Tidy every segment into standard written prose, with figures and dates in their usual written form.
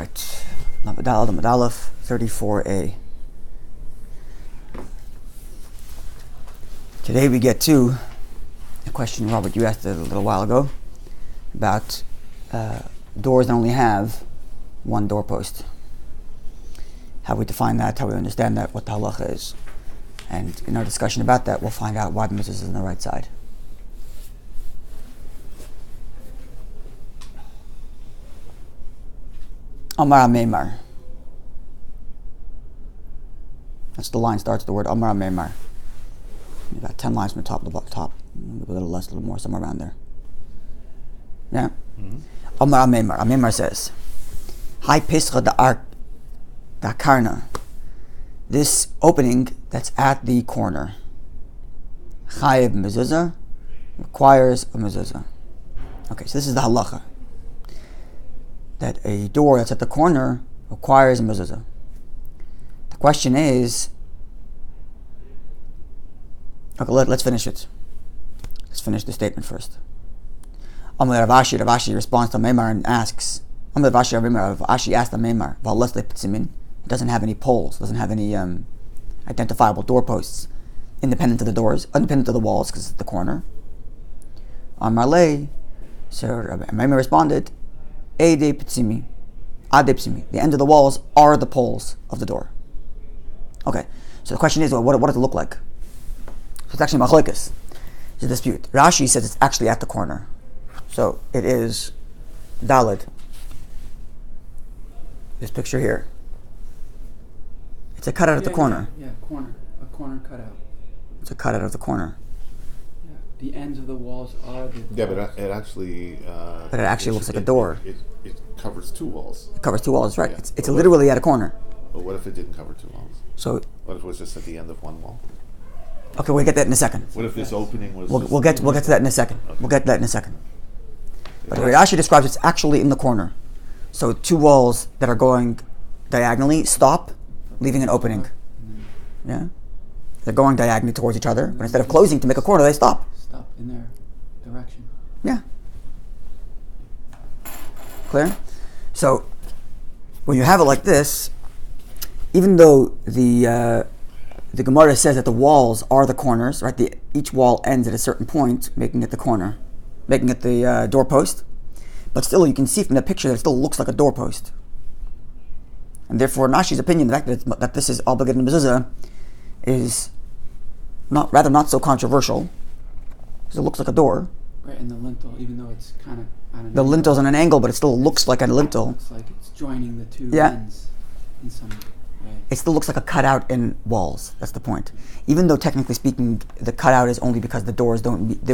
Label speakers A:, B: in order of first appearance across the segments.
A: right. Lamed Aleph 34a. Today we get to a question, Robert, you asked a little while ago about doors that only have one doorpost. How we define that, how we understand that, what the halacha is. And in our discussion about that, we'll find out why the mezuzah is on the right side. Amar Meimar. That's the line starts the word Amar Meimar. About 10 lines from the top to the top. A little less, a little more, somewhere around there. Yeah? Amar Meimar. Meimar says, Hai Pescha da Karna. This opening that's at the corner. Chayev mezuzah requires a mezuzah. Okay, so this is the halacha. That a door that's at the corner requires a mezuzah. The question is, okay, let's finish it. Let's finish the statement first. Amar Rav Ashi responds to Meimar and asks, Amar Rav Ashi asked the Meimar, it doesn't have any poles, doesn't have any identifiable doorposts, independent of the doors, independent of the walls, because it's the corner. Amar Le, so Meimar responded, Ade Pitsimi, the end of the walls are the poles of the door. Okay, so the question is, what does it look like? So it's actually machlokes. It's a dispute. Rashi says it's actually at the corner. So it is Daled. This picture here. It's a cutout at the corner.
B: Yeah, corner. A corner cutout.
A: It's a cutout of the corner.
B: Yeah, the ends of the walls are the...
C: Yeah, but it actually...
A: but it actually looks like a door.
C: It covers two walls.
A: It covers two walls, right.
C: Yeah.
A: It's literally at a corner.
C: But what if it didn't cover two walls?
A: So...
C: What if it was just at the end of one wall?
A: Okay, we'll get that in a second.
C: What if this opening was...
A: We'll get to that in a second.
C: Okay.
A: We'll get to that in a second. But Rashi describes it's actually in the corner. So two walls that are going diagonally stop, leaving an opening. Yeah? They're going diagonally towards each other, but instead of closing to make a corner, they stop.
B: Stop in their direction.
A: Yeah. Clear? So, when you have it like this, even though the Gemara says that the walls are the corners, right? Each wall ends at a certain point, making it the corner, making it the doorpost. But still, you can see from the picture that it still looks like a doorpost. And therefore, Rashi's opinion that this is obligated mezuzah is not so controversial, because it looks like a door.
B: Right, and the lintel, even though it's kind of at an
A: The lintel's on an angle, but it still looks like a lintel.
B: It looks like it's joining the two
A: Yeah.
B: ends in some way.
A: It still looks like a cutout in walls. That's the point. Even though technically speaking, the cutout is only because the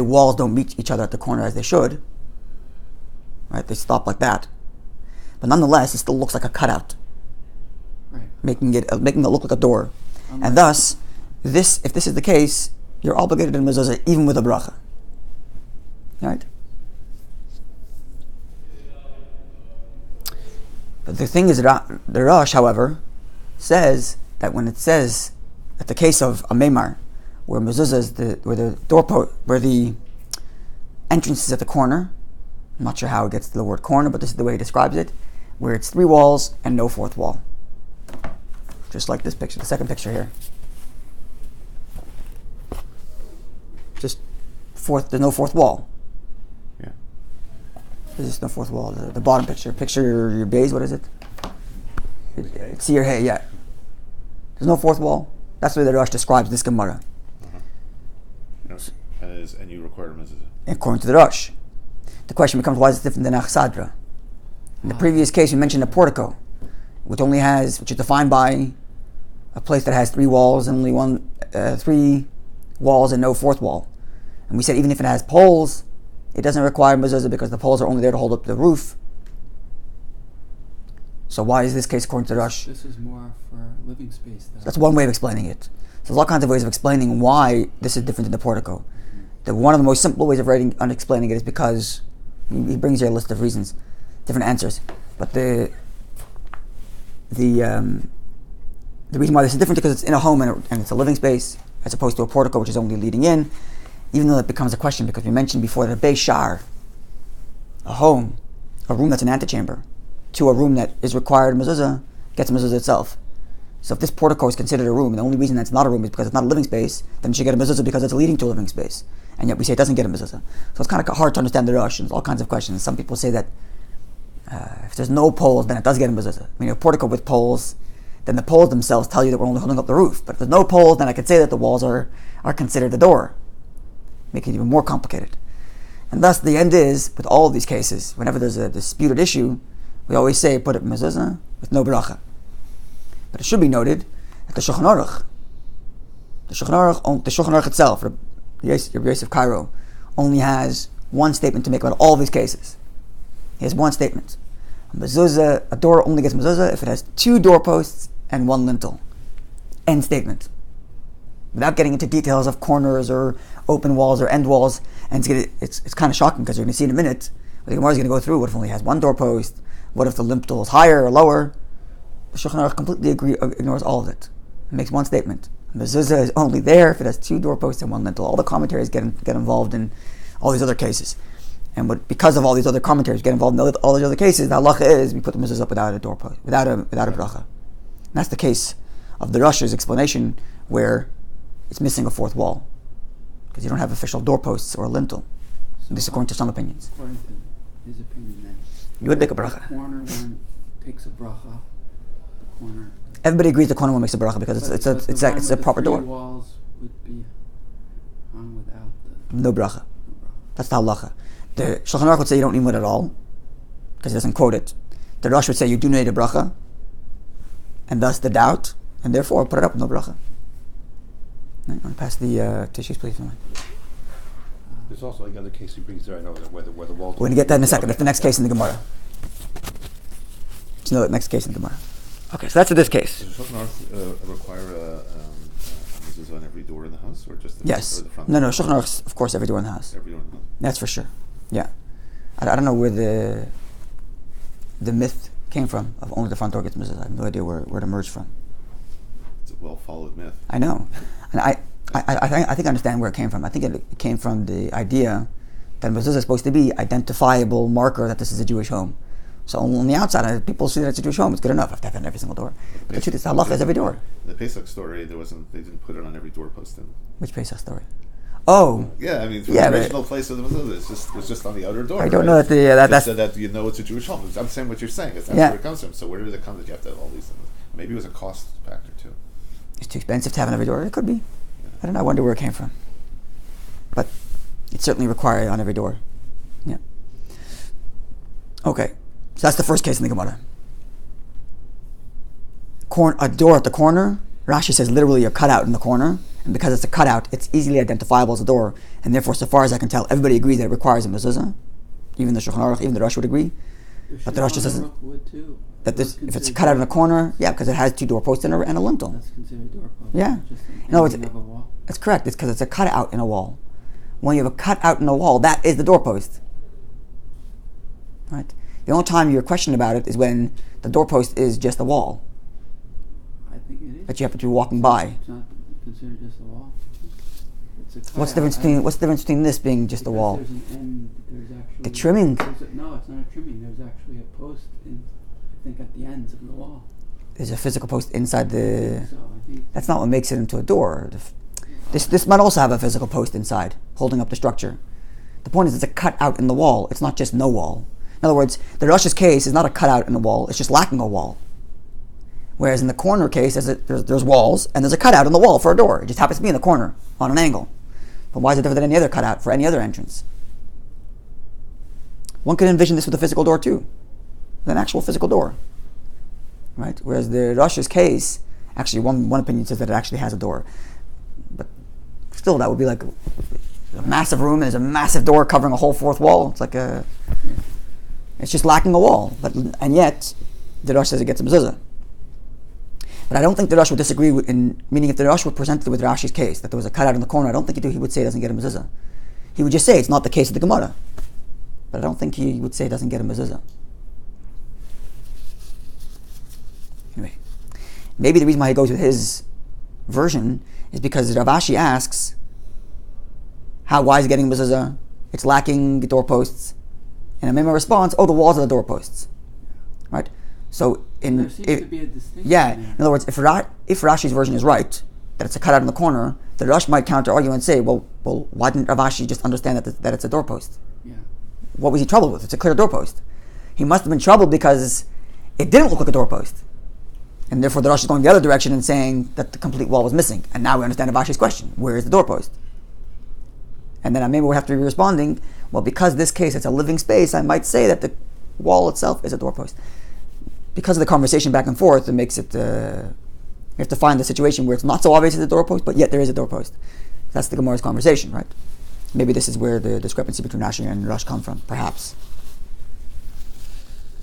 A: walls don't meet each other at the corner as they should. Right? They stop like that. But nonetheless, it still looks like a cutout.
B: Right.
A: Making it look like a door. And thus, if this is the case, you're obligated in mezuzah even with a bracha. Right? But the thing is, the Rosh, however, says that when it says that the case of a meimar, where mezuzah is where the doorpost, where the entrance is at the corner, I'm not sure how it gets to the word corner, but this is the way he describes it, where it's three walls and no fourth wall. Just like this picture, the second picture here. Just there's no fourth wall.
C: Yeah.
A: There's just no fourth wall. The bottom picture. Picture your base, what is it? See your hay, yeah. There's no fourth wall. That's the way the Rosh describes this Gemara.
C: And you require a mezuzah.
A: According to the Rosh. The question becomes, why is it different than Achsadra? In the previous case, we mentioned a portico, which is defined by a place that has three walls and only three walls and no fourth wall. And we said even if it has poles, it doesn't require mezuzah because the poles are only there to hold up the roof. So why is this case according to the Rosh?
B: This is more for living space, though.
A: That's one way of explaining it. So there's all kinds of ways of explaining why this is different than the portico. One of the most simple ways of explaining it is because he brings you a list of reasons, different answers. But the reason why this is different is because it's in a home and it's a living space as opposed to a portico which is only leading in. Even though that becomes a question because we mentioned before that a Beis Shar, a home, a room that's an antechamber, to a room that is required mezuzah gets mezuzah itself. So if this portico is considered a room, and the only reason that's not a room is because it's not a living space, then it should get a mezuzah because it's leading to a living space. And yet we say it doesn't get a mezuzah. So it's kind of hard to understand the Rosh, and all kinds of questions. Some people say that if there's no poles, then it does get a mezuzah. I mean, a portico with poles, then the poles themselves tell you that we're only holding up the roof. But if there's no poles, then I could say that the walls are considered the door. Make it even more complicated. And thus, the end is, with all of these cases, whenever there's a disputed issue, we always say, put it mezuzah with no bracha. But it should be noted that the Shulchan Aruch itself, Rabbi Yosef Cairo, only has one statement to make about all these cases. He has one statement. A door only gets mezuzah if it has 2 doorposts and 1 lintel. End statement. Without getting into details of corners or open walls or end walls, and it's kind of shocking because you're going to see in a minute. The Gemara is going to go through what if it only has 1 doorpost, what if the lintel is higher or lower. The Shulchan Aruch completely ignores all of it. It makes one statement. Mezuzah is only there if it has 2 doorposts and 1 lintel. All the commentaries get involved in all these other cases. And because of all these other commentaries get involved in all these other cases, the halacha is we put the mezuzah up without a doorpost, without a bracha. And that's the case of the Rosh's explanation where it's missing a 4th wall because you don't have official doorposts or a lintel.
B: So
A: This according to some opinions.
B: According to his opinion, then
A: You would make a bracha.
B: the corner one takes a bracha. The corner.
A: Everybody agrees the corner one makes a bracha because it's a proper door.
B: The walls would be hung without the
A: No bracha.
B: bracha.
A: That's the halacha. The Shulchan Aruch would say you don't need one at all because he doesn't quote it. The Rosh would say you do need a bracha, and thus the doubt, and therefore put it up no bracha. Right, want to pass the tissues, please?
D: There's also another case he brings there, I know, where the walls...
A: We're going to get that in a second. That's the next case in the Gemara. It's the next case in the Gemara. Okay, so that's for this case.
C: Does Shulchan Aruch require a mezuzah on every door in the house, or just the
A: Yes.
C: or the front?
A: No, Shulchan Aruch, of course, every door in the house.
C: Every door in the house.
A: That's for sure. Yeah. I don't know where the myth came from of only the front door gets mezuzah. I have no idea where it emerged from.
C: It's a well-followed myth.
A: I know. And I think I understand where it came from. I think it came from the idea that mezuzah is supposed to be identifiable marker that this is a Jewish home. So on the outside, people see that it's a Jewish home. It's good enough. I have to have it on every single door. But the truth is, the halacha is every door.
C: In the Pesach story, they didn't put it on every doorpost.
A: Which Pesach story? Oh.
C: Yeah, I mean, for
A: Yeah,
C: the
A: but-
C: original place of the mezuzah, it's just on the outer door.
A: I don't
C: right?
A: know that that's...
C: so that you know it's a Jewish home. I'm saying what you're saying. That's
A: Yeah.
C: where it comes from. So where did it come that you have to have all these things? Maybe it was a cost factor too.
A: It's too expensive to have on every door. It could be. I don't know. I wonder where it came from. But it's certainly required on every door. Yeah. Okay. So that's the first case in the Gemara. A door at the corner. Rashi says literally a cutout in the corner. And because it's a cutout, it's easily identifiable as a door. And therefore, so far as I can tell, everybody agrees that it requires a mezuzah. Even the Shulchan Aruch, even the Rosh would agree. But the Rosh just says
B: would too.
A: that if it's cut out in a corner, yeah, because it has 2 doorposts and a lintel.
B: That's considered doorpost.
A: Yeah.
B: Just an
A: No,
B: ending of a wall.
A: That's correct. It's because it's a cutout in a wall. When you have a cutout in a wall, that is the doorpost. Right? The only time you're questioning about it is when the doorpost is just a wall
B: I think it is.
A: that you happen to be walking by.
B: It's not considered just a wall. It's a
A: What's the difference between this being just a
B: because
A: wall?
B: There's an end. There's actually
A: The trimming.
B: No, it's not a trimming. There's actually a post I think at the ends of the wall.
A: There's a physical post inside the...
B: So I think
A: That's not what makes it into a door. This might also have a physical post inside, holding up the structure. The point is it's a cutout in the wall. It's not just no wall. In other words, the Rosh's case is not a cutout in the wall. It's just lacking a wall. Whereas in the corner case, there's walls, and there's a cutout in the wall for a door. It just happens to be in the corner, on an angle. But why is it different than any other cutout for any other entrance? One could envision this with a physical door too. With an actual physical door. Right? Whereas the Rosh's case, actually one opinion says that it actually has a door. But still, that would be like a massive room, and there's a massive door covering a whole 4th wall. It's like it's just lacking a wall. And yet, the Rosh says it gets a mezuzah. But I don't think the Rosh would disagree meaning if the Rosh were presented with Rashi's case, that there was a cutout in the corner, I don't think he would say it doesn't get a mezuzah. He would just say it's not the case of the Gemara. But I don't think he would say it doesn't get a mezuzah. Anyway, maybe the reason why he goes with his version is because Rav Ashi asks, why is it getting mezuzah? It's lacking doorposts. And Amema responds, the walls are the doorposts. right? So
B: There seems to be a distinction.
A: yeah,
B: there.
A: in other words, if Rashi's version is right, that it's a cutout in the corner, the Rosh might counter argue and say, well, why didn't Rav Ashi just understand that it's a doorpost?
B: Yeah.
A: What was he troubled with? It's a clear doorpost. He must have been troubled because it didn't look like a doorpost. And therefore the Rosh is going the other direction and saying that the complete wall was missing. And now we understand Rav Ashi's question. Where is the doorpost? And then maybe we'll have to be responding, well, because this case it's a living space, I might say that the wall itself is a doorpost. Because of the conversation back and forth, it makes it, you have to find the situation where it's not so obvious it's a doorpost, but yet there is a doorpost. That's the Gemara's conversation, right? Maybe this is where the discrepancy between Rashi and Rosh come from, perhaps.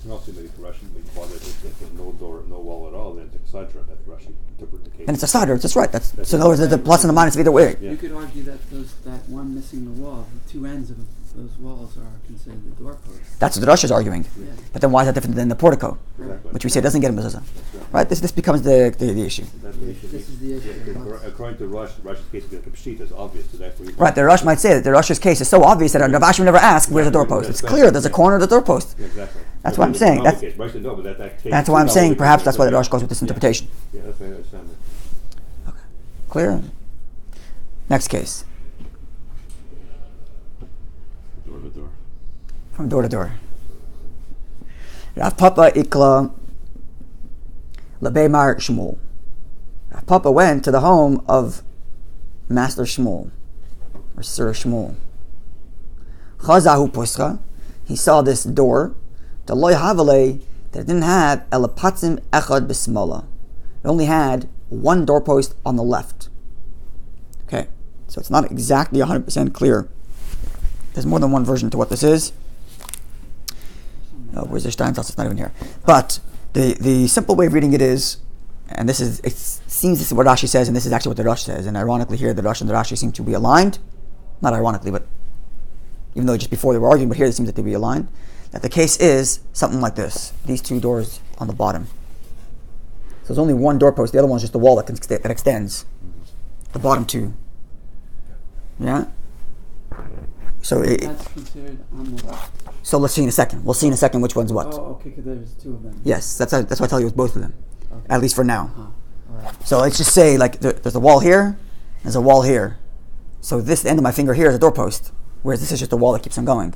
D: And also maybe for Rashi, maybe if there's no door, no wall at all, then it's a sidra that Rashi interpret the case.
A: And it's a sidra, that's right. So in other words, there's the plus and the minus of either way.
D: Yeah.
B: You could argue that that one missing the wall, the two ends of those walls are considered the doorposts.
A: That's what the Rosh is arguing.
B: Yeah.
A: But then why is that different than the portico,
D: Exactly.
A: which we say doesn't get a mezuzah? Right? This becomes the issue.
D: That's the issue.
B: This is the issue.
D: Yeah, according to Rashi's case, the pshit is obvious, so therefore
A: Right, the Rosh might say that the Rosh's case is so obvious that Rav Ashi would never ask, where's the doorpost? It's clear, there's a corner of the doorpost.
D: Yeah, exactly.
A: That's what I'm saying. That's why I'm saying perhaps that's why the Rosh goes with this interpretation.
D: Yeah, that's why I understand it.
A: Clear? Next case.
C: Door to door.
A: From door to door. Rav Papa Ikla Lebeimar Shmuel. Rav Papa went to the home of Master Shmuel, or Sir Shmuel. Chazahu Puscha. He saw this door, the loy havale, that it didn't have elapatzim echad b'smola. It only had one doorpost on the left. Okay, so it's not exactly 100% clear. There's more than one version to what this is. Where's the Steinsaltz? It's not even here. But the simple way of reading it is, and it seems this is what Rashi says, and this is actually what the Rosh says. And ironically, here the Rosh and the Rashi seem to be aligned. Not ironically, but even though just before they were arguing, but here it seems that they be aligned. That the case is something like this: these two doors on the bottom. So there's only one doorpost. The other one's just the wall that extends. The bottom two. Yeah. So
B: That's considered on the left.
A: So let's see in a second. We'll see in a second which one's what.
B: Oh, okay, because there's two of them.
A: Yes, that's why I tell you it's both of them,
B: Okay.
A: at least for now.
B: All right.
A: So let's just say like there's a wall here, there's a wall here. So the end of my finger here is a doorpost, whereas this is just a wall that keeps on going.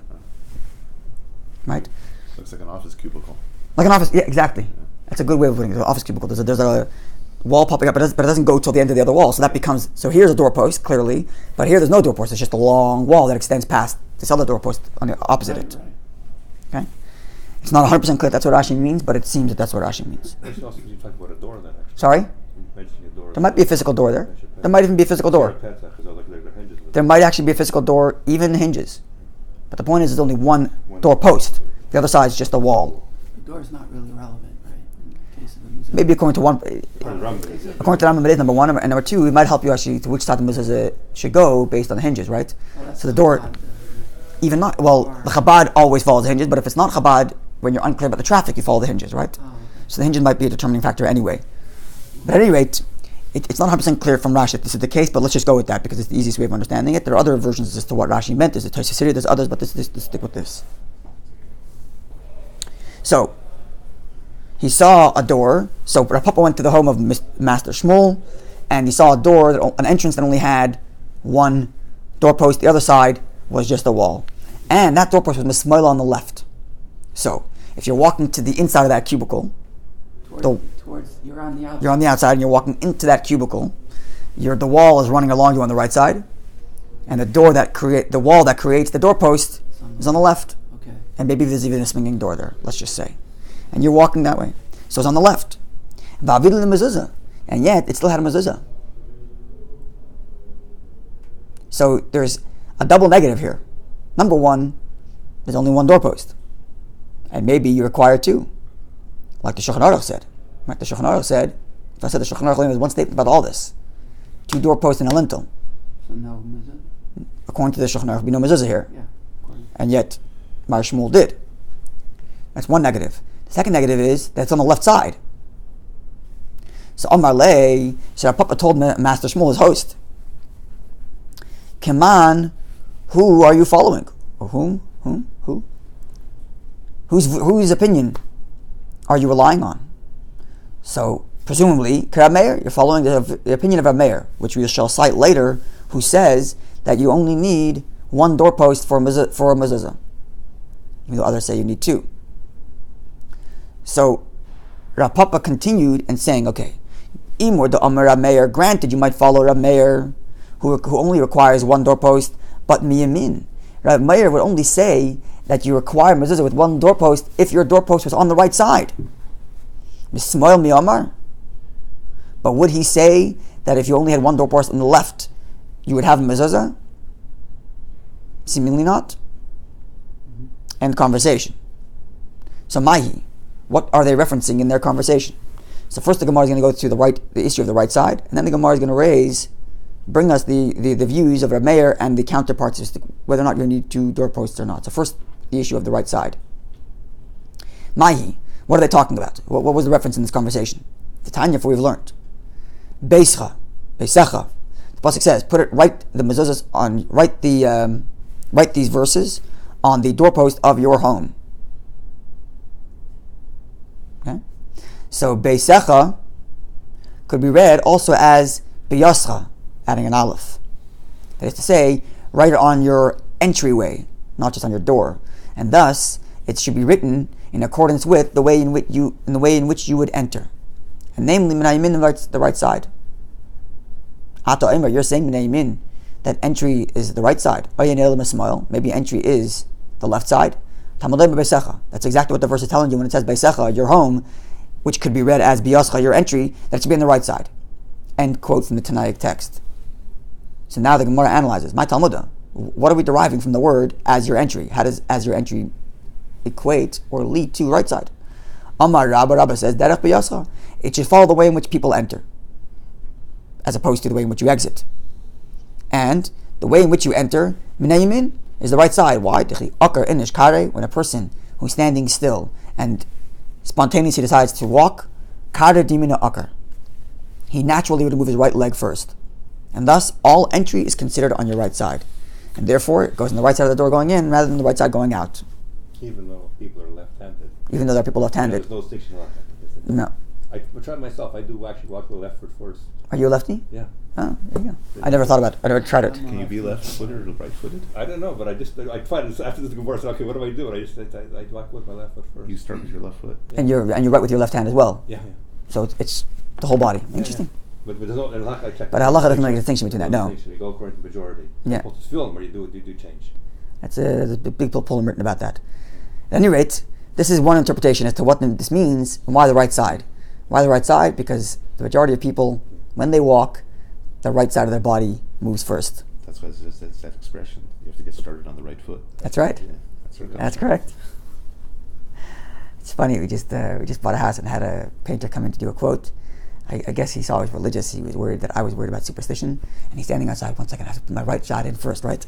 A: Right?
C: Looks like an office cubicle.
A: Like an office. Yeah, exactly. That's a good way of putting it. An office cubicle. There's a wall popping up, but it doesn't go till the end of the other wall. So that becomes, so here's a doorpost clearly, but here there's no doorpost. It's just a long wall that extends past this other doorpost on the opposite it.
B: Right.
A: Okay. It's not 100% clear that's what Rashi means, but it seems that that's what Rashi means.
D: Also, you talk about a door then, actually.
A: Sorry?
D: You're mentioning a door.
A: There might be a physical door there. There might even be a physical door. There might actually be a physical door, even hinges. But the point is, there's only one doorpost. The other side is just a wall.
B: The door's not really relevant, right? In the case of the mezuzah.
A: Maybe according to one,
B: Exactly.
A: according to Rambam, it is number one, and number two, it might help you actually to which side the mezuzah should go based on the hinges, right?
B: Well, that's
A: So the door,
B: Chabad,
A: even not, well, the Chabad always follows the hinges, but if it's not Chabad, when you're unclear about the traffic, you follow the hinges, right?
B: Oh, okay.
A: So the hinges might be a determining factor anyway. But at any rate, it's not 100% clear from Rashi that this is the case, but let's just go with that because it's the easiest way of understanding it. There are other versions as to what Rashi meant. There's a Tosafos, there's others, but let's stick with this. So, he saw a door. So Rav Papa went to the home of Master Shmuel, and he saw a door, an entrance that only had one doorpost. The other side was just a wall. And that doorpost was Mismaila on the left. So, if you're walking to the inside of that cubicle,
B: Towards you're on the outside.
A: you're on the outside and you're walking into that cubicle, the wall is running along you on the right side, and the wall that creates the doorpost is on the left.
B: Okay.
A: And maybe there's even a swinging door there, let's just say. And you're walking that way. So it's on the left. And yet, it still had a mezuzah. So there's a double negative here. Number one, there's only one doorpost. And maybe you require two. Like the Shulchan Aruch said. Right? The Shulchan Aruch said, if I said the Shulchan Aruch only has one statement about all this. Two doorposts and a lintel.
B: So no mezuzah?
A: According to the Shulchan Aruch, there would be no mezuzah here.
B: Yeah. According.
A: And yet, Mar Shmuel did. That's one negative. The second negative is that it's on the left side. So Amar Lei, so Papa told Master Shmuel, his host, Keman, who are you following? Or whom? Who? Whose opinion are you relying on? So, presumably, Rav Meir, you're following the opinion of Rav Meir, which we shall cite later, who says that you only need one doorpost for a mezuzah, even though others say you need two. So, Rav Papa continued and saying, okay, Imur the Amar Rav Meir, granted you might follow Rav Meir, who only requires one doorpost, but miyamin. Rav Meir would only say that you require mezuzah with one doorpost if your doorpost was on the right side. Mismoil miyamar. But would he say that if you only had one doorpost on the left, you would have a mezuzah? Seemingly not. End conversation. So Mahi, what are they referencing in their conversation? So first the Gemara is going to go to the issue of the right side, and then the Gemara is going to bring us the views of Rav Meir and the counterparts as to whether or not you need two doorposts or not. So first, the issue of the right side. Mahi, what are they talking about? What was the reference in this conversation? The Tanya, for we've learned. Beischa, Beisecha. The pasuk says, write these verses on the doorpost of your home. Okay? So Beisecha could be read also as Beyascha, adding an aleph. That is to say, write it on your entryway, not just on your door. And thus, it should be written in accordance with the way in which you would enter. And namely, Minayimin, the right side. Ata Omer, you're saying Minayimin, that entry is the right side. Maybe entry is the left side. That's exactly what the verse is telling you when it says Beisecha, your home, which could be read as Biyascha, your entry, that should be on the right side. End quote from the Tanaic text. So now the Gemara analyzes. My Talmud, what are we deriving from the word as your entry? How does as your entry equate or lead to right side? Amar Rabbi says, Derech Biyascha. It should follow the way in which people enter, as opposed to the way in which you exit. And the way in which you enter, Minayimin, is the right side. Why? When a person who's standing still and spontaneously decides to walk, he naturally would move his right leg first. And thus, all entry is considered on your right side. And therefore, it goes on the right side of the door going in rather than the right side going out.
D: Even though people are left-handed.
A: Even though there are people left-handed.
D: There's no distinction left-handed.
A: No.
D: I tried myself. I do actually walk with the left foot first.
A: Are you a lefty?
D: Yeah.
A: Oh, there you go. I never thought about it. I never tried it.
C: Can you be left-footed or right-footed?
D: I don't know, but I tried it after this Gemara. So okay, what do I do? I walk with my left foot first.
C: You start with your left foot.
A: Yeah. And you're right with your left hand as well.
D: Yeah.
A: So it's the whole body. Interesting.
D: Yeah. But there's no I checked.
A: But Allah doesn't make a distinction between that. No.
D: You go according to the majority.
A: Yeah.
D: It's film where you do change.
A: There's a big poem written about that. At any rate, this is one interpretation as to what this means and why the right side. Why the right side? Because the majority of people, when they walk, the right side of their body moves first.
C: That's why it's that expression. You have to get started on the right foot.
A: That's right.
C: Yeah, that's where it comes
A: That's
C: from.
A: correct. It's funny. We just bought a house and had a painter come in to do a quote. I guess he saw I was religious. He was worried that I was worried about superstition, and he's standing outside. 1 second, I have to put my right side in first, right?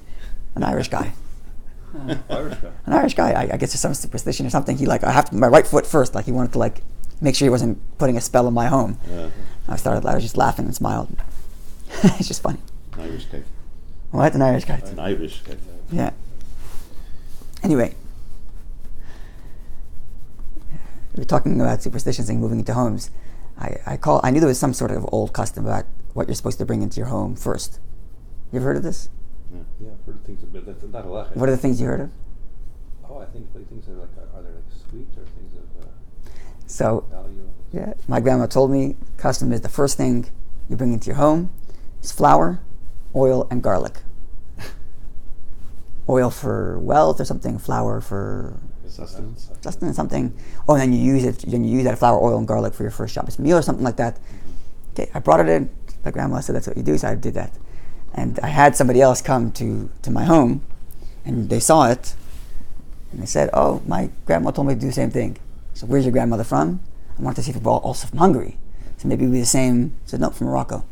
A: An Irish guy.
D: Irish guy.
A: An Irish guy. I guess there's some superstition or something. I have to put my right foot first. Like he wanted to make sure he wasn't putting a spell on my home.
C: Yeah.
A: I was just laughing and smiled. It's just funny.
C: An Irish kite.
A: What? An Irish guy.
C: An Irish kite.
A: Yeah. Anyway, we're talking about superstitions and moving into homes. I knew there was some sort of old custom about what you're supposed to bring into your home first. You ever heard of this?
D: Yeah, I've heard things about that's not a lot.
A: What are the things you heard of?
D: Oh, I think things are are they sweet or things of
A: So,
D: value?
A: yeah, my grandma told me custom is the first thing you bring into your home is flour, oil, and garlic. Oil for wealth or something, flour for
C: Sustenance.
A: something. Oh, and then you use it. Then you use that flour, oil, and garlic for your first Shabbos meal or something like that. Okay, I brought it in. My grandma said that's what you do, so I did that. And I had somebody else come to my home, and they saw it, and they said, "Oh, my grandma told me to do the same thing." So, where's your grandmother from? I wanted to see if people were also from Hungary. So maybe we're the same. I said, no, from Morocco.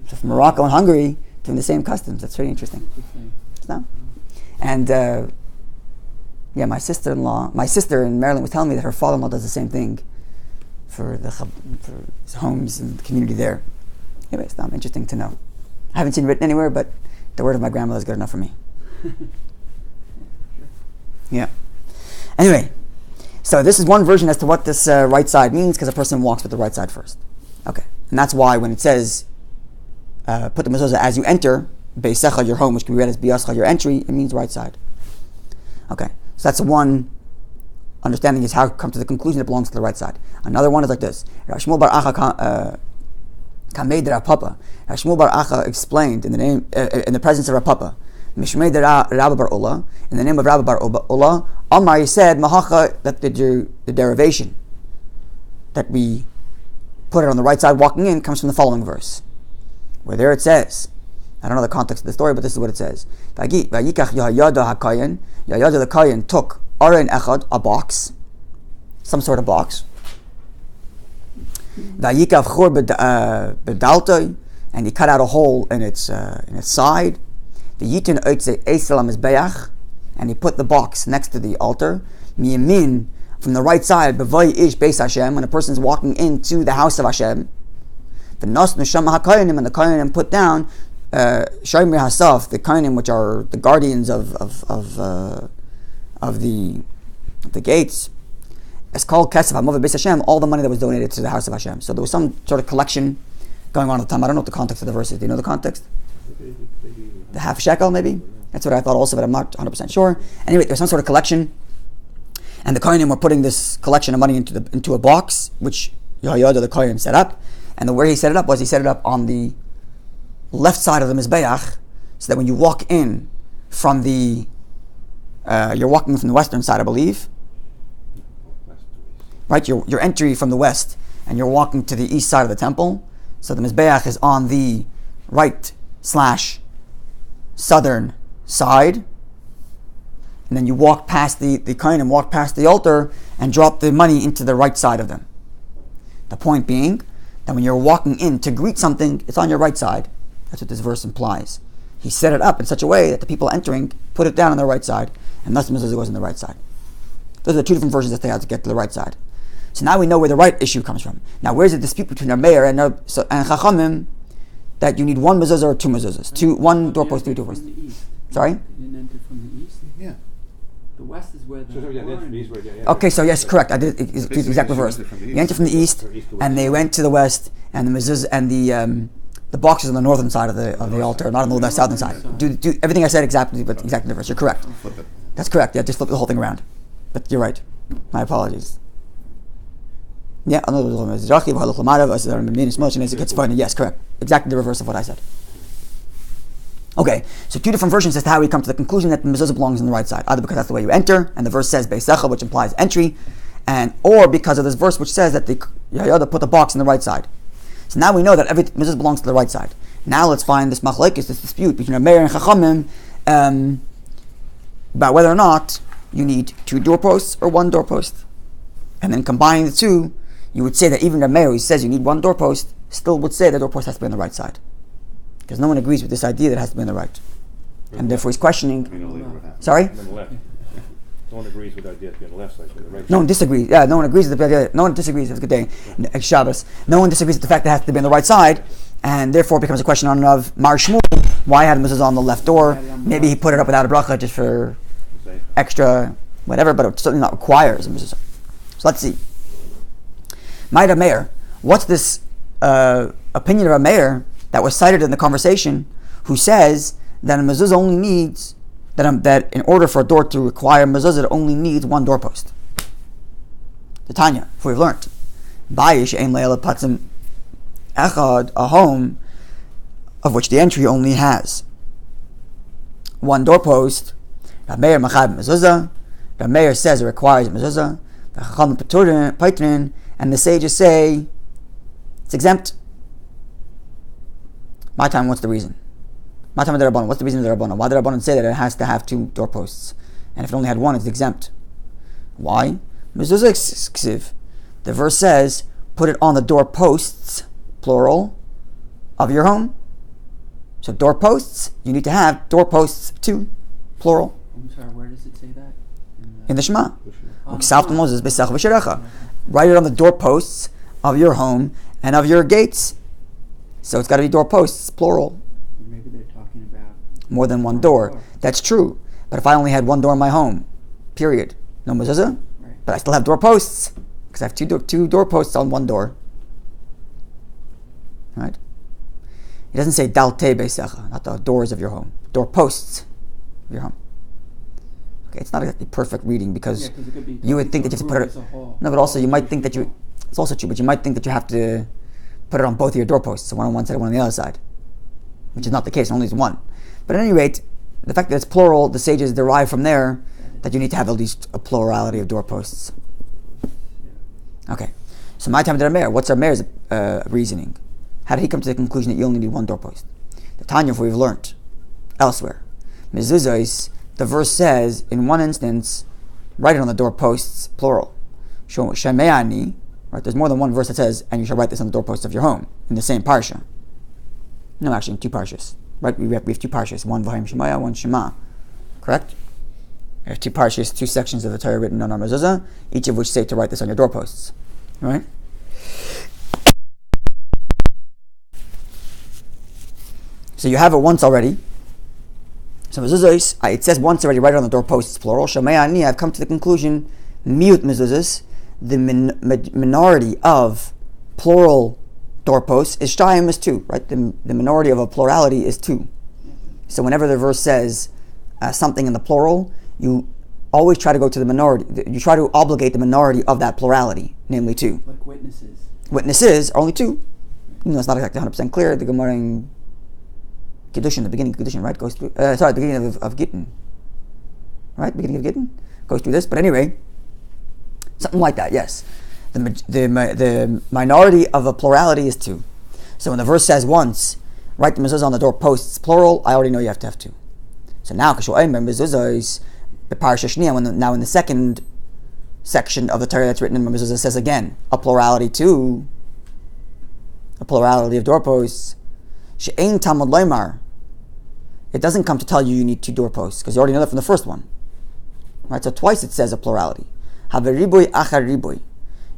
A: So from Morocco and Hungary, doing the same customs. That's very interesting. So, and yeah, my sister in Maryland was telling me that her father-in-law does the same thing for his homes and the community there. Anyway, it's not interesting to know. I haven't seen it written anywhere, but the word of my grandmother is good enough for me. Yeah. Anyway, So this is one version as to what this right side means, because a person walks with the right side first. Okay, and that's why when it says put the mezuzah as you enter beisecha, your home, which can be read as biyascha, your entry, it means right side. Okay, so that's one understanding, is how it comes to the conclusion it belongs to the right side. Another one is like this. Shmuel bar Acha Kamed Rav Papa. Shmuel bar Acha explained in the presence of Rav Papa, Mishmei Rabbi bar Ola, in the name of Rabbi bar Ola, Amar, he said, Mahacha, that the derivation that we put it on the right side walking in comes from the following verse, where there it says, I don't know the context of the story, but this is what it says. Vayikach Yahayada HaKayin, Yahayada the Kayin took Aron Echad, a box, some sort of box. Vayikav Chor Bedaltoi, and he cut out a hole in its side. V'yitin Oitze Eisel HaMizbeach, and he put the box next to the altar. Miyamin, from the right side, B'vay Ish Beis Hashem, when a person's walking into the house of Hashem. V'nos Neshama HaKayinim, and the Kayinim put down Shomer Hasaf, the Kayinim, which are the guardians of the gates. It's called Kesef HaMoved Beis Hashem, all the money that was donated to the house of Hashem. So there was some sort of collection going on at the time. I don't know what the context of the verse is. Do you know the context? The half shekel, maybe? That's what I thought also, but I'm not 100% sure. Anyway, there was some sort of collection, and the Kohanim were putting this collection of money into a box, which Yehoyada the Kohen set up. And the way he set it up was, he set it up on the left side of the Mizbeach, so that when you walk in from the you're walking from the western side, I believe. Right, your entry from the west, and you're walking to the east side of the temple. So the Mizbeach is on the right/southern side, and then you walk past the Kohanim, walk past the altar, and drop the money into the right side of them. The point being that when you're walking in to greet something, it's on your right side. That's what this verse implies. He set it up in such a way that the people entering put it down on their right side, and thus the mezuzah goes on the right side. Those are the two different versions that they had to get to the right side. So now we know where the right issue comes from. Now, where's the dispute between our mayor and Chachamim that you need one mezuzah or two mezuzahs? One doorpost, two doorposts. Sorry?
B: You didn't enter from the east?
C: Yeah.
B: The west is where the
A: Okay, so yes, correct. I did exactly reverse. You enter from the east, and they went to the west, and the mezuzah and the box is on the northern side of the altar, not on the southern side. Do everything I said exactly reverse. You're correct.
C: Flip it.
A: That's correct. Yeah, just flip the whole thing around. But you're right. My apologies. Yeah, it's funny. Yes, correct. Exactly the reverse of what I said. Okay, so two different versions as to how we come to the conclusion that the mezuzah belongs on the right side. Either because that's the way you enter, and the verse says beisecha, which implies entry, or because of this verse which says that the Yehoyada put the box on the right side. So now we know that every mezuzah belongs to the right side. Now let's find this machlekes, this dispute between Rabbi and Chachamim about whether or not you need two doorposts or one doorpost. And then combining the two, you would say that even Rabbi, who says you need one doorpost, still would say the doorpost has to be on the right side. Because no one agrees with this idea that it has to be on the right. And therefore he's questioning. Sorry?
D: On the left. No one agrees with the idea to be on the left side, but the right
A: No one disagrees. Yeah, no one agrees with the idea. No one disagrees. Have a good day. Shabbos. No one disagrees with the fact that it has to be on the right side, and therefore it becomes a question of Mar Shmuel. Why had mezuzah on the left door? Maybe he put it up without a bracha just for extra whatever, but it's certainly not requires a mezuzah. So let's see. Maida Meir. What's this opinion of a mayor that was cited in the conversation, who says that a mezuzah only needs that in order for a door to require mezuzah, it only needs one doorpost. The Tanya, for we've learned, Bayish ein le'ela patzim echad, a home of which the entry only has one doorpost. Rav Meir machab mezuzah. Rav Meir says it requires mezuzah. The Chachamim Paitrin, and the sages say it's exempt. My time, what's the reason? My time of the Rabbanon. What's the reason of the Rabbanon? Why did the Rabbanon say that it has to have two doorposts? And if it only had one, it's exempt. Why? Mezuzah ksiv. The verse says, put it on the doorposts, plural, of your home. So doorposts, you need to have doorposts two, plural.
B: I'm sorry, where does it say that?
A: In the Shema. Write it on the doorposts of your home and of your gates. So it's got to be doorposts, plural.
B: Maybe they're talking about
A: more than one door. That's true. But if I only had one door in my home, period, no mezuzah?
B: Right.
A: but I still have doorposts because I have two doorposts on one door. Right? He doesn't say dalte beisecha, not the doors of your home. Doorposts of your home. Okay, it's not a perfect reading because
B: it could be
A: you would think that you have to put it. No, but also you might think that you. It's also true, but you might think that you have to put it on both of your doorposts, so one on one side and one on the other side, which is not the case. Only is one. But at any rate, the fact that it's plural, the sages derive from there that you need to have at least a plurality of doorposts. Okay, so my time to Rameir. What's Rameir's reasoning? How did he come to the conclusion that you only need one doorpost? The Tanya, we've learnt elsewhere. Mezuzos, the verse says, in one instance, write it on the doorposts, plural. Shemeani, right? There's more than one verse that says, and you shall write this on the doorposts of your home, in the same parsha. No, actually, in two parshas. Right? We have two parshas, one Vahim Shemaya, one Shema. Correct? We have two parshas, two sections of the Torah written on our mezuzah, each of which say to write this on your doorposts. Right? So you have it once already. So mezuzahs, it says once already, write it on the doorposts, plural. Shamayani, I've come to the conclusion, miut mezuzahs, the minority of plural doorposts is shtayim, is two, right? The minority of a plurality is two. So whenever the verse says something in the plural, you always try to go to the minority. You try to obligate the minority of that plurality, namely two.
B: Like witnesses.
A: Witnesses are only two. Even though it's not exactly 100% clear, the Gemara in Kiddushin, the beginning of Kiddushin, right, goes through, the beginning of Gittin, right, beginning of Gittin, goes through this, but anyway, something like that, yes. The minority of a plurality is two. So when the verse says once, write the mezuzah on the doorposts, plural, I already know you have to have two. So now, mezuzah is the parasha shniya, now in the second section of the Torah that's written in mezuzah says again, a plurality two, a plurality of doorposts. She'ein Talmud loymar. It doesn't come to tell you need two doorposts because you already know that from the first one, right? So twice it says a plurality. Haveriboy achar riboy.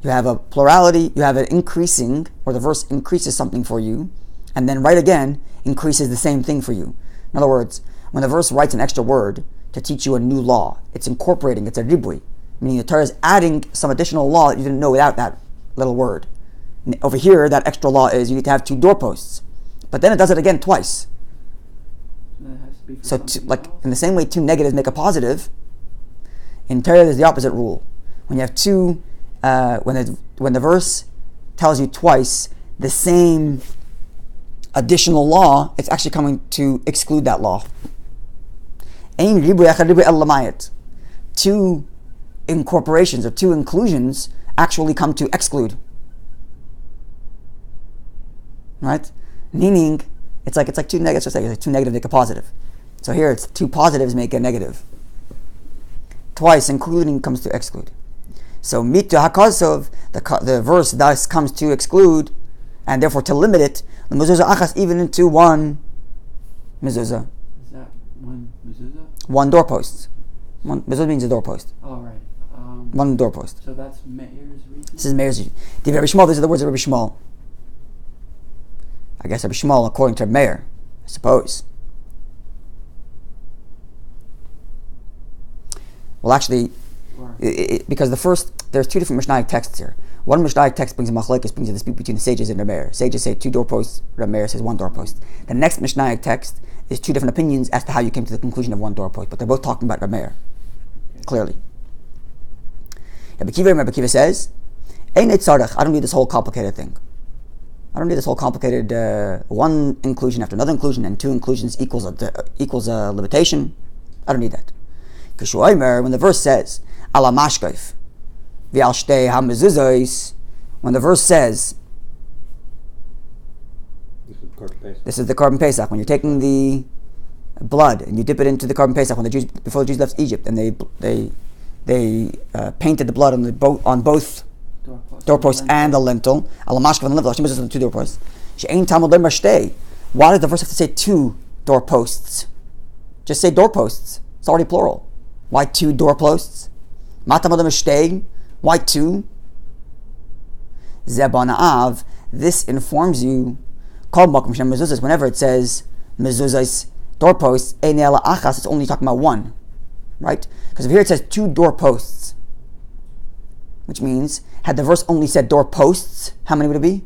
A: You have a plurality. You have an increasing, or the verse increases something for you, and then right again increases the same thing for you. In other words, when the verse writes an extra word to teach you a new law, it's incorporating. It's a riboy, meaning the Torah is adding some additional law that you didn't know without that little word. Over here, that extra law is you need to have two doorposts. But then it does it again twice. So, in the same way, two negatives make a positive. In Torah, there's the opposite rule. When you have two, when the verse tells you twice the same additional law, it's actually coming to exclude that law. Two incorporations or two inclusions actually come to exclude. Right? Meaning, it's like two negatives. It's like two negatives make a positive. So here, it's two positives make a negative. Twice, including comes to exclude. So mitu hakazov, the verse thus comes to exclude, and therefore to limit it. The mezuzah achas even into one mezuzah.
B: Is that one mezuzah?
A: One doorpost. One mezuzah means a doorpost.
B: Oh right.
A: One doorpost.
B: So that's Meir's reason.
A: This is Meir's reason. Rabbi Shmuel. These are the words of Rabbi Shmuel. I guess Rabbi Shmuel, according to Meir, I suppose. Well, actually, because there's two different Mishnaic texts here. One Mishnaic text brings a machlokes, brings a dispute between the sages and Meir. Sages say two doorposts, Meir says one doorpost. The next Mishnaic text is two different opinions as to how you came to the conclusion of one doorpost, but they're both talking about Meir, clearly. Rabbi Kiva says, I don't need this whole complicated thing. I don't need this whole complicated one inclusion after another inclusion and two inclusions equals a limitation. I don't need that. When the verse says ala mashkaif v'al shtei hamezuzos, when the verse says this is the korban pesach, when you're taking the blood and you dip it into the korban pesach, when before the Jews left Egypt and they painted the blood on both doorpost and the lintel. Alamashkav and the lintel. Hashem is the two doorposts. She'ein Talmud loymar shtei. Why does the verse have to say two doorposts? Just say doorposts. It's already plural. Why two doorposts? Ma Talmud loymar shtei. Why two? Zebana'av. This informs you. Kol makom shem mezuzahs. Whenever it says mezuzahs doorposts, ein ela achas, it's only talking about one, right? Because here it says two doorposts. which means had the verse only said doorposts, how many would it be?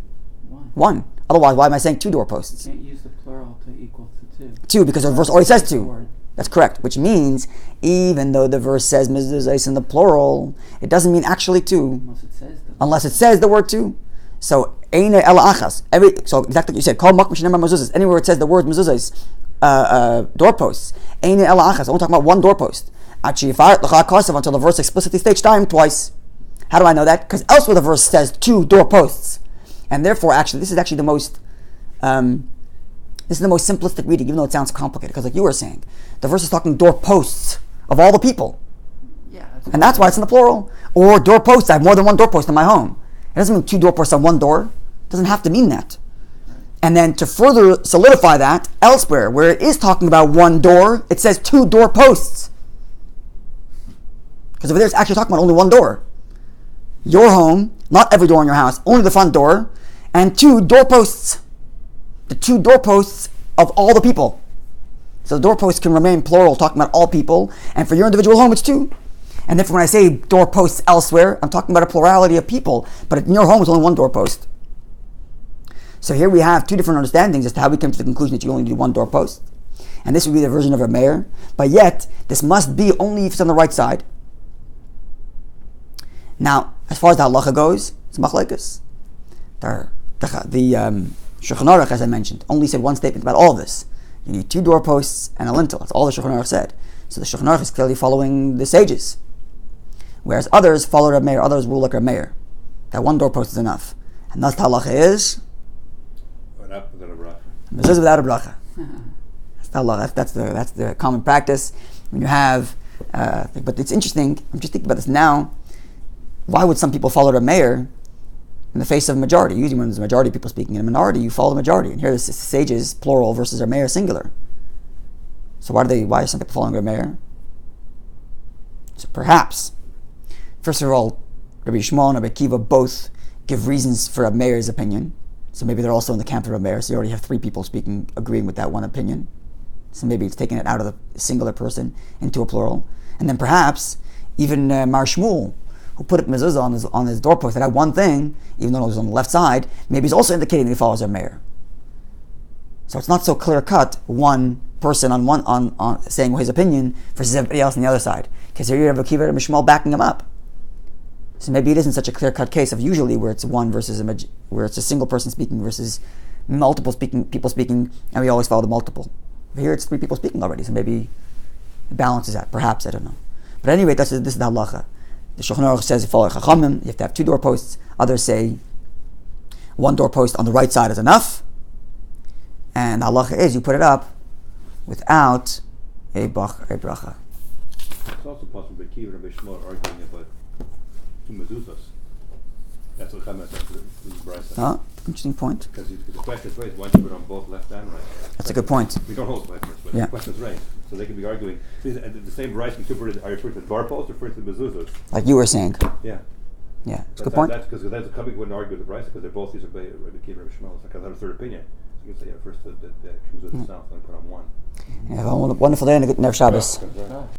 A: One. Otherwise, why am I saying two doorposts?
B: You can't use the plural to equal to two.
A: Two, because the verse already says two.
B: Word.
A: That's correct, which means even though the verse says mezuzos in the plural, it doesn't mean actually two. Unless it says the word two. So, eine ela achas. So exactly what you said. Kol makom shenemar mezuzos. Anywhere it says the word mezuzos, doorposts. Eine ela achas. I'm talking about one doorpost. Until the verse explicitly states twice. How do I know that? Because elsewhere the verse says two doorposts, and therefore, actually, this is actually the most simplistic reading, even though it sounds complicated. Because, like you were saying, the verse is talking doorposts of all the people, and that's why it's in the plural. Or doorposts. I have more than one doorpost in my home. It doesn't mean two doorposts on one door. It doesn't have to mean that. And then to further solidify that, elsewhere, where it is talking about one door, it says two doorposts. Because over there, it's actually talking about only one door. Your home, not every door in your house, only the front door, and two doorposts. The two doorposts of all the people. So the doorposts can remain plural, talking about all people, and for your individual home, it's two. And therefore, when I say doorposts elsewhere, I'm talking about a plurality of people, but in your home, it's only one doorpost. So here we have two different understandings as to how we came to the conclusion that you only need one doorpost. And this would be the version of a mayor, but yet, this must be only if it's on the right side. Now, as far as the halacha goes, it's machlekes. The Shulchan Aruch, as I mentioned, only said one statement about all of this. You need two doorposts and a lintel. That's all the Shulchan Aruch said. So the Shulchan Aruch is clearly following the sages. Whereas others follow Rabbi Meir, others rule like Rabbi Meir. That one doorpost is enough. And thus the halacha is mezuzah without a bracha. That's the halacha. That's the common practice. When you have, but it's interesting, I'm just thinking about this now. Why would some people follow Rabbi Meir in the face of a majority? Usually when there's a majority of people speaking in a minority, you follow the majority. And here the sages, plural, versus Rabbi Meir, singular. So why are some people following Rabbi Meir? So perhaps, first of all, Rabbi Shmuel and Rabbi Akiva both give reasons for Rabbi Meir's opinion. So maybe they're also in the camp of Rabbi Meir. So you already have three people speaking, agreeing with that one opinion. So maybe it's taking it out of the singular person into a plural. And then perhaps even Mar Shmuel, who put up mezuzah on his doorpost, that had one thing, even though it was on the left side, maybe he's also indicating that he follows Rabbi Meir. So it's not so clear cut one person on saying his opinion versus everybody else on the other side. Because here you have Akiva and Shmuel backing him up. So maybe it isn't such a clear cut case of usually where it's one versus where it's a single person speaking versus multiple people speaking, and we always follow the multiple. But here it's three people speaking already, so maybe it balances that. Perhaps, I don't know. But anyway, this is the halacha. The Shulchan Aruch says you follow Chachamim, you have to have two doorposts. Others say one doorpost on the right side is enough. And the halacha is you put it up without a bracha.
D: It's also possible that Akiva and Rabbi Shmuel are arguing about two mezuzahs. That's what Chama said to the Brisa.
A: Interesting point.
D: Because the question is raised, why don't you put it on both left and right?
A: That's a good point.
D: We don't hold questions, but the question is raised. So they could be arguing. The same Brisa are referred to doorposts or referred to mezuzahs?
A: Like you were saying.
D: Yeah.
A: Yeah, it's a good point.
D: That's because the coming wouldn't argue with the Brisa because they're both these are Rabbi Akiva and Rabbi Shmuel. It's like another third opinion. So you can say, first the mezuzah itself, and then put on one.
A: Have a wonderful day and a good Ner Shabbos.